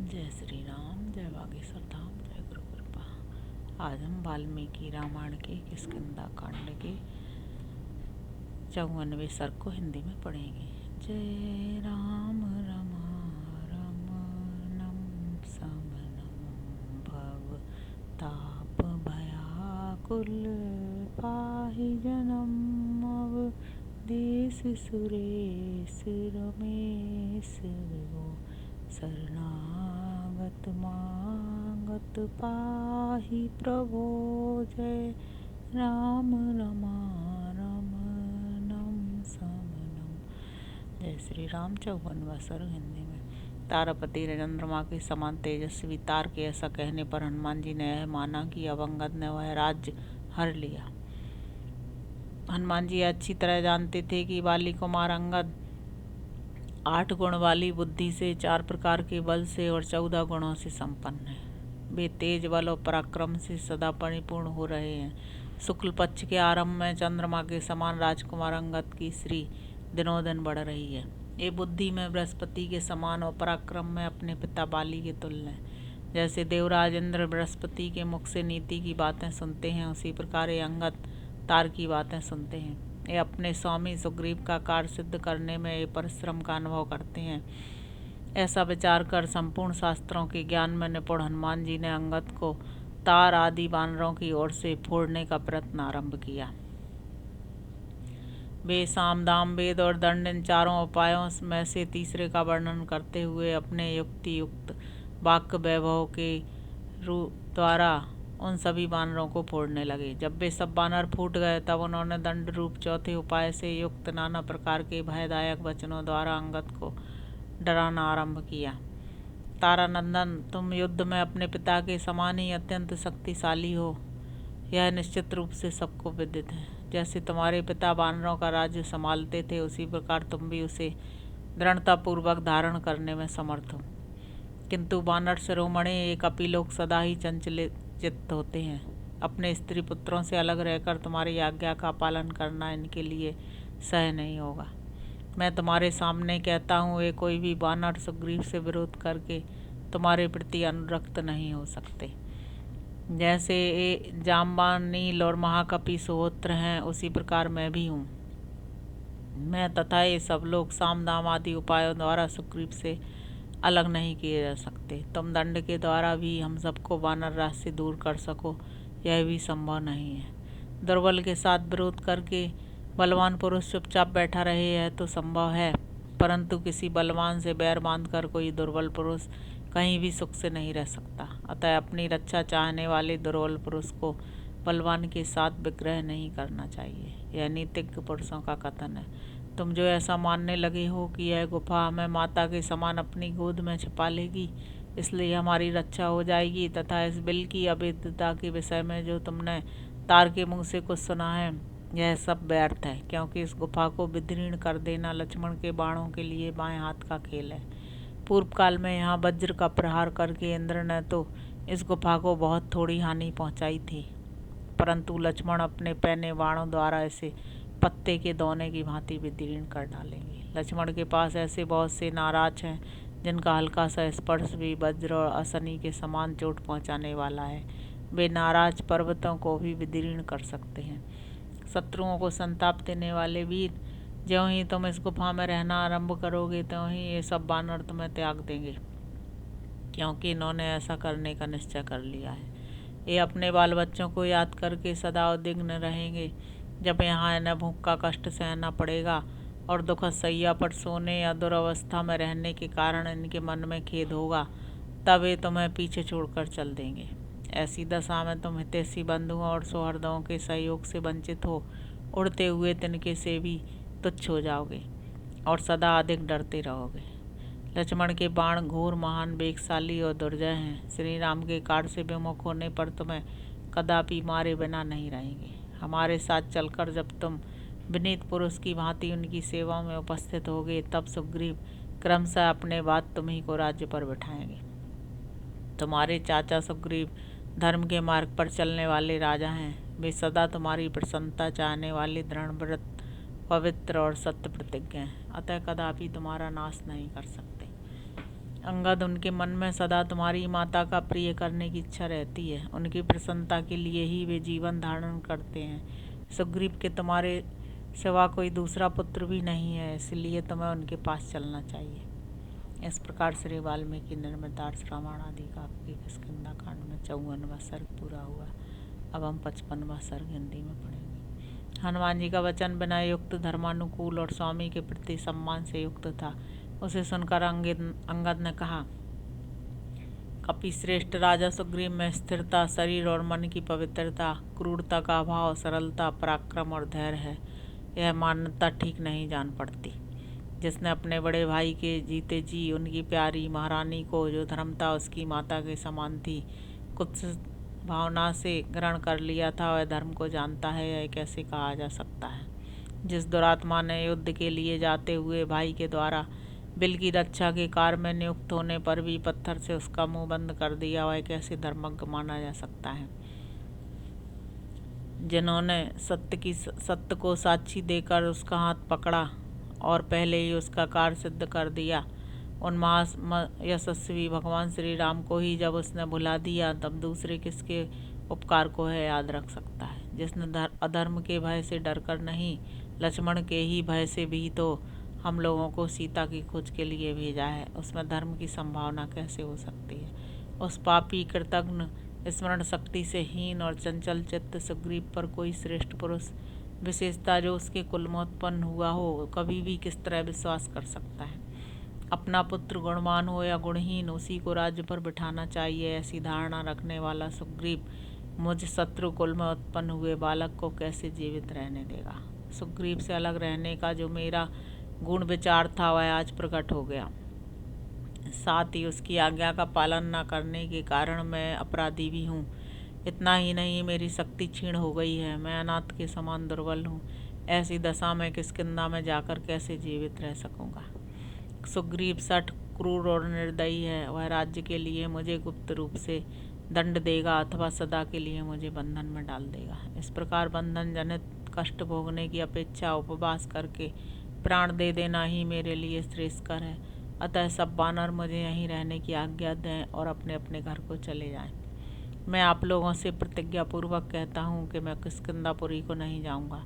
जय श्री राम, जय बागेश्वर धाम, जय गुरु कृपा। आज हम वाल्मीकि रामायण के किष्किंधा कांड के 54वें सर्ग को हिंदी में पढ़ेंगे। जय राम रमणम समनम भव ताप भयाकुल पाहि जनम अव देश सुरेश रमेश विभो शरणागत मागत पाहि प्रभो। जय राम रमणम समनम। जय श्री राम। 54वां सर्ग हिंदी में। तारापति चंद्रमा के समान तेजस्वी तार के ऐसा कहने पर हनुमान जी ने यह माना कि अब अंगद ने वह राज्य हर लिया। हनुमान जी अच्छी तरह जानते थे कि बाली कुमार अंगद 8 गुण वाली बुद्धि से, 4 प्रकार के बल से और 14 गुणों से संपन्न है। वे तेज बल और पराक्रम से सदा परिपूर्ण हो रहे हैं। शुक्ल पक्ष के आरंभ में चंद्रमा के समान राजकुमार अंगद की श्री दिनों दिन बढ़ रही है। ये बुद्धि में बृहस्पति के समान और पराक्रम में अपने पिता बाली के तुल्य है। जैसे देवराज इंद्र बृहस्पति के मुख से नीति की बातें सुनते हैं, उसी प्रकार ये अंगद तार की बातें सुनते हैं। ये अपने स्वामी सुग्रीव का कार्य सिद्ध करने में ये परिश्रम का अनुभव करते हैं। ऐसा विचार कर संपूर्ण शास्त्रों के ज्ञान में निपुण हनुमान जी ने अंगद को तार आदि वानरों की ओर से फोड़ने का प्रयत्न आरंभ किया। वे साम दाम वेद और दंड इन चारों उपायों में से तीसरे का वर्णन करते हुए अपने युक्ति युक्त वाक्य वैभव के रूप द्वारा उन सभी वानरों को फोड़ने लगे। जब वे सब वानर फूट गए तब उन्होंने दंड रूप चौथे उपाय से युक्त नाना प्रकार के भयदायक वचनों द्वारा अंगद को डराना आरंभ किया। तारानंदन, तुम युद्ध में अपने पिता के समान ही अत्यंत शक्तिशाली हो, यह निश्चित रूप से सबको विदित है। जैसे तुम्हारे पिता वानरों का राज्य संभालते थे, उसी प्रकार तुम भी उसे दृढ़तापूर्वक धारण करने में समर्थ हो। किंतु वानर शिरोमणि ये कपिलोक सदा ही चंचल चित्त होते हैं। अपने स्त्री पुत्रों से अलग रहकर तुम्हारी आज्ञा का पालन करना इनके लिए सह नहीं होगा। मैं तुम्हारे सामने कहता हूँ, ये कोई भी वानर सुग्रीव से विरोध करके तुम्हारे प्रति अनुरक्त नहीं हो सकते। जैसे ये जाम्बान, नील और महाकपि सुहोत्र हैं, उसी प्रकार मैं भी हूँ। मैं तथा ये सब लोग साम दाम आदि उपायों द्वारा सुग्रीव से अलग नहीं किए जा सकते। तुम दंड के द्वारा भी हम सबको वानर राज से दूर कर सको, यह भी संभव नहीं है। दुर्बल के साथ विरोध करके बलवान पुरुष चुपचाप बैठा रहे, यह तो संभव है, परंतु किसी बलवान से बैर बांधकर कोई दुर्बल पुरुष कहीं भी सुख से नहीं रह सकता। अतः अपनी रक्षा चाहने वाले दुर्बल पुरुष को बलवान के साथ विग्रह नहीं करना चाहिए। यह नीतिज्ञ पुरुषों का कथन है। तुम जो ऐसा मानने लगे हो कि यह गुफा हमें माता के समान अपनी गोद में छिपा लेगी, इसलिए हमारी रक्षा हो जाएगी, तथा इस बिल की अभेद्यता के विषय में जो तुमने तार के मुंह से कुछ सुना है, यह सब व्यर्थ है, क्योंकि इस गुफा को विदीर्ण कर देना लक्ष्मण के बाणों के लिए बाएं हाथ का खेल है। पूर्व काल में यहाँ वज्र का प्रहार करके इंद्र ने तो इस गुफा को बहुत थोड़ी हानि पहुंचाई थी, परंतु लक्ष्मण अपने पैने बाणों द्वारा इसे पत्ते के दौने की भांति विदीर्ण कर डालेंगे। लक्ष्मण के पास ऐसे बहुत से नाराज हैं जिनका हल्का सा स्पर्श भी वज्र और असनी के समान चोट पहुंचाने वाला है। वे नाराज पर्वतों को भी विदीर्ण कर सकते हैं। शत्रुओं को संताप देने वाले वीर, ज्यों ही तुम इस गुफा में रहना आरंभ करोगे, त्यों ही ये सब वानर तुम्हें त्याग देंगे, क्योंकि इन्होंने ऐसा करने का निश्चय कर लिया है। ये अपने बाल बच्चों को याद करके सदा उद्विग्न रहेंगे। जब यहाँ इन्हें भूख का कष्ट सहना पड़ेगा और दुखद सैया पर सोने या दुर्अवस्था में रहने के कारण इनके मन में खेद होगा, तब ये तुम्हें पीछे छोड़कर चल देंगे। ऐसी दशा में तुम हितैषी बंधुओं और सौहृदों के सहयोग से वंचित हो उड़ते हुए तिनके से भी तुच्छ हो जाओगे और सदा अधिक डरते रहोगे। लक्ष्मण के बाण घोर, महान, वेगशाली और दुर्जय हैं। श्री राम के कार्य से विमुख होने पर तुम्हें कदापि मारे बिना नहीं रहेंगे। हमारे साथ चलकर जब तुम विनीत पुरुष की भांति उनकी सेवा में उपस्थित होगे, तब सुग्रीव क्रमशः अपने बाद तुम्ही को राज्य पर बिठाएंगे। तुम्हारे चाचा सुग्रीव धर्म के मार्ग पर चलने वाले राजा हैं। वे सदा तुम्हारी प्रसन्नता चाहने वाले, दृढ़व्रत, पवित्र और सत्य प्रतिज्ञ हैं, अतः कदापि तुम्हारा नाश नहीं कर सकते। अंगद, उनके मन में सदा तुम्हारी माता का प्रिय करने की इच्छा रहती है। उनकी प्रसन्नता के लिए ही वे जीवन धारण करते हैं। सुग्रीव के तुम्हारे सिवा कोई दूसरा पुत्र भी नहीं है, इसलिए तुम्हें उनके पास चलना चाहिए। इस प्रकार श्री वाल्मीकि निर्मितार्थ रामायण आदि काव्य के किष्किंधा कांड में 54वां सर्ग पूरा हुआ। अब हम 55वां सर्ग हिंदी में पढ़ेंगे। हनुमान जी का वचन विनय युक्त, धर्मानुकूल और स्वामी के प्रति सम्मान से युक्त था। उसे सुनकर अंगद ने कहा, कपि श्रेष्ठ राजा सुग्रीव में स्थिरता, शरीर और मन की पवित्रता, क्रूरता का अभाव, सरलता, पराक्रम और धैर्य है। यह मान्यता ठीक नहीं जान पड़ती। जिसने अपने बड़े भाई के जीते जी उनकी प्यारी महारानी को, जो धर्म था उसकी माता के समान थी, कुछ भावना से ग्रहण कर लिया था, वह धर्म को जानता है, यह कैसे कहा जा सकता है। जिस दुरात्मा ने युद्ध के लिए जाते हुए भाई के द्वारा बिल की रक्षा के कार्य में नियुक्त होने पर भी पत्थर से उसका मुंह बंद कर दिया, वह कैसे धर्मज्ञ माना जा सकता है। जिन्होंने सत्य को साक्षी देकर उसका हाथ पकड़ा और पहले ही उसका कार्य सिद्ध कर दिया, उन यशस्वी भगवान श्री राम को ही जब उसने भुला दिया, तब दूसरे किसके उपकार को है याद रख सकता है। जिसने अधर्म के भय से डरकर नहीं, लक्ष्मण के ही भय से भी तो हम लोगों को सीता की खोज के लिए भेजा है, उसमें धर्म की संभावना कैसे हो सकती है। उस पापी, कृतघ्न, स्मरण शक्ति से हीन और चंचल चित्त सुग्रीव पर कोई श्रेष्ठ पुरुष, विशेषता जो उसके कुल में उत्पन्न हुआ हो, कभी भी किस तरह विश्वास कर सकता है। अपना पुत्र गुणवान हो या गुणहीन, उसी को राज्य पर बिठाना चाहिए, ऐसी धारणा रखने वाला सुग्रीव मुझ शत्रु कुल में उत्पन्न हुए बालक को कैसे जीवित रहने देगा। सुग्रीव से अलग रहने का जो मेरा गुण विचार था, वह आज प्रकट हो गया। साथ ही उसकी आज्ञा का पालन न करने के कारण मैं अपराधी भी हूँ। इतना ही नहीं, मेरी शक्ति क्षीण हो गई है, मैं अनाथ के समान दुर्बल हूँ। ऐसी दशा में किष्किंधा में जाकर कैसे जीवित रह सकूँगा। सुग्रीव सठ, क्रूर और निर्दयी है। वह राज्य के लिए मुझे गुप्त रूप से दंड देगा अथवा सदा के लिए मुझे बंधन में डाल देगा। इस प्रकार बंधन जनित कष्ट भोगने की अपेक्षा उपवास करके प्राण दे देना ही मेरे लिए श्रेयस्कर है। अतः सब वानर मुझे यहीं रहने की आज्ञा दें और अपने अपने घर को चले जाएं। मैं आप लोगों से प्रतिज्ञापूर्वक कहता हूँ कि मैं किष्किंधापुरी को नहीं जाऊँगा,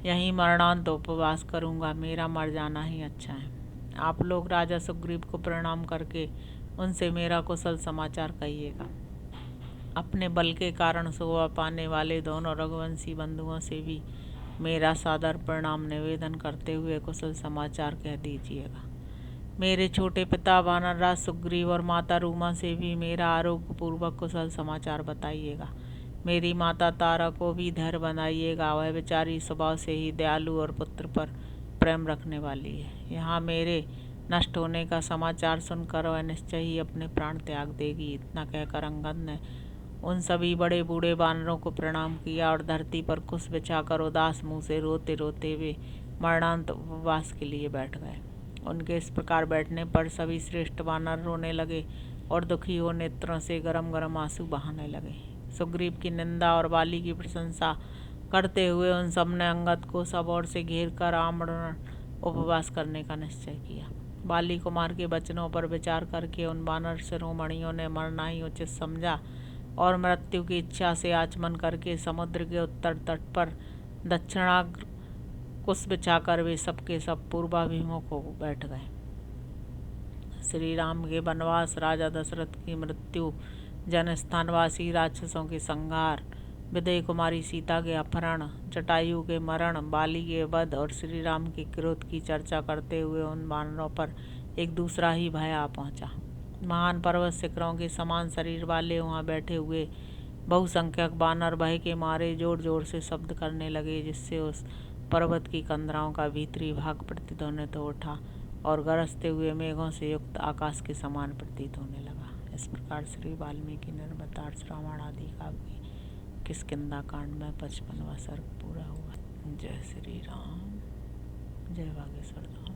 यहीं मरणांत उपवास करूँगा। मेरा मर जाना ही अच्छा है। आप लोग राजा सुग्रीव को प्रणाम करके उनसे मेरा कुशल समाचार कहिएगा। अपने बल के कारण शोभा पाने वाले दोनों रघुवंशी बंधुओं से भी मेरा सादर प्रणाम निवेदन करते हुए कुशल समाचार कह दीजिएगा। मेरे छोटे पिता वानरराज सुग्रीव और माता रूमा से भी मेरा आरोग्यपूर्वक कुशल समाचार बताइएगा। मेरी माता तारा को भी धैर्य बनाइएगा, वह बेचारी स्वभाव से ही दयालु और पुत्र पर प्रेम रखने वाली है। यहाँ मेरे नष्ट होने का समाचार सुनकर वह निश्चय ही अपने प्राण त्याग देगी। इतना कहकर अंगद ने उन सभी बड़े बूढ़े वानरों को प्रणाम किया और धरती पर कुश बिछाकर उदास मुंह से रोते रोते वे मरणांत उपवास के लिए बैठ गए। उनके इस प्रकार बैठने पर सभी श्रेष्ठ वानर रोने लगे और दुखी हो नेत्रों से गरम गरम आंसू बहाने लगे। सुग्रीव की निंदा और बाली की प्रशंसा करते हुए उन सब ने अंगद को सब ओर से घेर कर आमरण उपवास करने का निश्चय किया। बाली कुमार के वचनों पर विचार करके उन वानर शिरोमणियों ने मरना ही उचित समझा और मृत्यु की इच्छा से आचमन करके समुद्र के उत्तर तट पर दक्षिणाग्र कुश बिछाकर वे सबके सब पूर्वाभिमुख हो बैठ गए। श्री राम के वनवास, राजा दशरथ की मृत्यु, जन स्थानवासी राक्षसों के संहार, विदेह कुमारी सीता के अपहरण, जटायु के मरण, बाली के वध और श्री राम के क्रोध की चर्चा करते हुए उन वानरों पर एक दूसरा ही भय आ पहुंचा। महान पर्वत शिखरों के समान शरीर वाले वहां बैठे हुए बहुसंख्यक वानर भय के मारे जोर जोर से शब्द करने लगे, जिससे उस पर्वत की कंदराओं का भीतरी भाग प्रतिध्वनित हो उठा और गरजते हुए मेघों से युक्त आकाश के समान प्रतीत होने लगा। इस प्रकार श्री वाल्मीकि निर्मितार्थ रामायण आदि काव्य किष्किंधा कांड में 55वां सर्ग पूरा हुआ। जय श्री राम, जय बागेश्वर धाम।